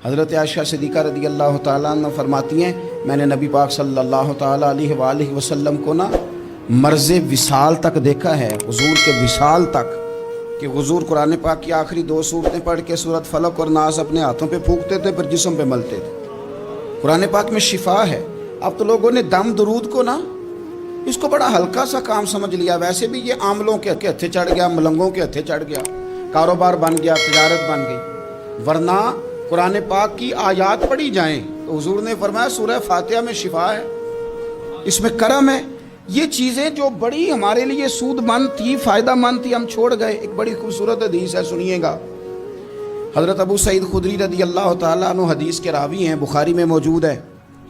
حضرت عائشہ صدیقہ رضی اللہ تعالیٰ عنہ فرماتی ہیں میں نے نبی پاک صلی اللہ تعالیٰ علیہ وآلہ وسلم کو مرض وصال تک دیکھا ہے، حضور کے وصال تک، کہ حضور قرآن پاک کی آخری 2 سورتیں پڑھ کے سورت فلق اور ناس اپنے ہاتھوں پہ پھونکتے تھے، پھر جسم پہ ملتے تھے۔ قرآن پاک میں شفا ہے۔ اب تو لوگوں نے دم درود کو اس کو بڑا ہلکا سا کام سمجھ لیا۔ ویسے بھی یہ عاملوں کے ہتھے چڑھ گیا، ملنگوں کے ہتھے چڑھ گیا، کاروبار بن گیا، تجارت بن گئی۔ ورنہ قرآن پاک کی آیات پڑھی جائیں تو حضور نے فرمایا سورہ فاتحہ میں شفا ہے، اس میں کرم ہے۔ یہ چیزیں جو بڑی ہمارے لیے سود مند تھی، فائدہ مند تھی، ہم چھوڑ گئے۔ ایک بڑی خوبصورت حدیث ہے، سنیے گا۔ حضرت ابو سعید خدری رضی اللہ تعالیٰ عنہ حدیث کے راوی ہیں، بخاری میں موجود ہے۔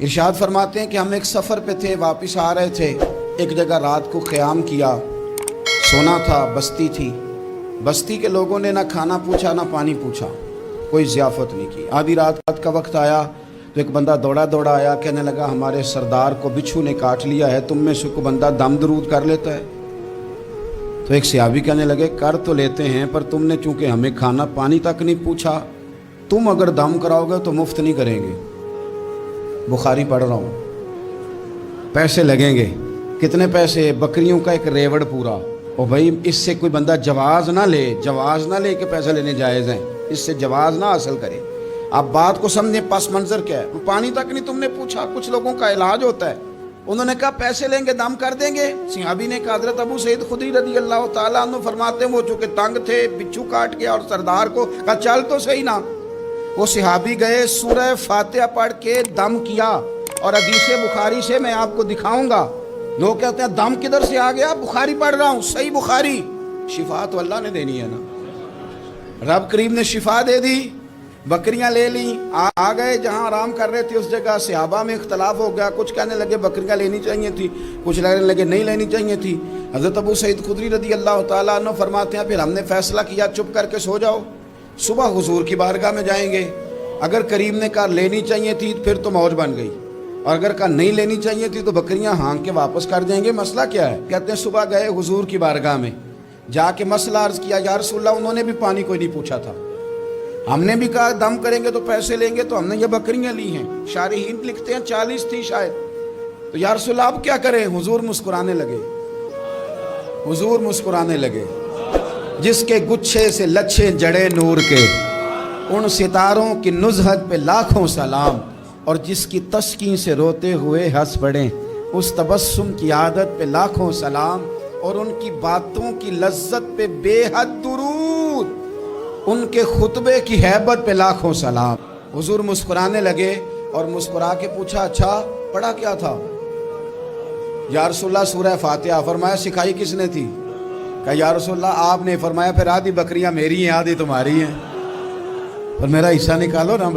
ارشاد فرماتے ہیں کہ ہم ایک سفر پہ تھے، واپس آ رہے تھے، ایک جگہ رات کو قیام کیا، سونا تھا، بستی تھی۔ بستی کے لوگوں نے نہ کھانا پوچھا نہ پانی پوچھا، کوئی ضیافت نہیں کی۔ آدھی رات کا وقت آیا تو ایک بندہ دوڑا آیا، کہنے لگا ہمارے سردار کو بچھو نے کاٹ لیا ہے، تم میں سے کوئی بندہ دم درود کر لیتا ہے؟ تو ایک صحابی کہنے لگے کر تو لیتے ہیں، پر تم نے چونکہ ہمیں کھانا پانی تک نہیں پوچھا، تم اگر دم کراؤ گے تو مفت نہیں کریں گے۔ بخاری پڑھ رہا ہوں۔ پیسے لگیں گے، کتنے پیسے؟ بکریوں کا ایک ریوڑ پورا۔ اور بھائی اس سے کوئی بندہ جواز نہ لے کہ پیسہ لینے جائز ہیں، اس سے جواز نہ حاصل کرے۔ آپ بات کو سمجھیں، پس منظر کیا ہے؟ پانی تک نہیں تم نے پوچھا۔ کچھ لوگوں کا علاج ہوتا ہے، انہوں نے کہا پیسے لیں گے، دم کر دیں گے۔ صحابی نے کہا حضرت ابو سعید خدری رضی اللہ تعالیٰ عنہ فرماتے ہیں وہ چونکہ تنگ تھے، بچھو کاٹ گیا، اور سردار کو کہا چل تو صحیح نا۔ وہ صحابی گئے، سورہ فاتحہ پڑھ کے دم کیا، اور حدیث بخاری سے میں آپ کو دکھاؤں گا۔ لوگ کہتے ہیں دم کدھر سے آ گیا؟ بخاری پڑھ رہا ہوں، صحیح بخاری۔ شفا تو اللہ نے دینی ہے نا، رب کریم نے شفا دے دی۔ بکریاں لے لیں، آ گئے جہاں آرام کر رہے تھے اس جگہ۔ صحابہ میں اختلاف ہو گیا، کچھ کہنے لگے بکریاں لینی چاہیے تھی، کچھ کہنے لگے نہیں لینی چاہیے تھی۔ حضرت ابو سعید خدری رضی اللہ تعالیٰ عنہ فرماتے ہیں پھر ہم نے فیصلہ کیا چپ کر کے سو جاؤ، صبح حضور کی بارگاہ میں جائیں گے۔ اگر کریم نے کہا لینی چاہیے تھی پھر تو موج بن گئی، اور اگر کہا نہیں لینی چاہیے تھی تو بکریاں ہانک کے واپس کر دیں گے۔ مسئلہ کیا ہے؟ کہتے ہیں صبح گئے حضور کی بارگاہ میں، جا کے مسئلہ عرض کیا، یا رسول اللہ انہوں نے بھی پانی کوئی نہیں پوچھا تھا، ہم نے بھی کہا دم کریں گے تو پیسے لیں گے، تو ہم نے یہ بکریاں لی ہیں۔ شارحین لکھتے ہیں 40 تھی شاید۔ تو یا رسول اللہ اب کیا کریں؟ حضور مسکرانے لگے۔ جس کے گچھے سے لچھے جڑے نور کے، ان ستاروں کی نزہت پہ لاکھوں سلام، اور جس کی تسکین سے روتے ہوئے ہنس پڑیں، اس تبسم کی عادت پہ لاکھوں سلام، اور ان کی باتوں کی لذت پہ بے حد درود، ان کے خطبے کی ہیبت پہ لاکھوں سلام۔ حضور مسکرانے لگے اور مسکرا کے پوچھا اچھا پڑھا کیا تھا؟ یا رسول اللہ سورہ فاتحہ۔ فرمایا سکھائی کس نے تھی؟ کہا یا رسول اللہ آپ نے۔ فرمایا پھر آدھی بکریاں میری ہیں آدھی تمہاری ہیں، پر میرا حصہ نکالو نا۔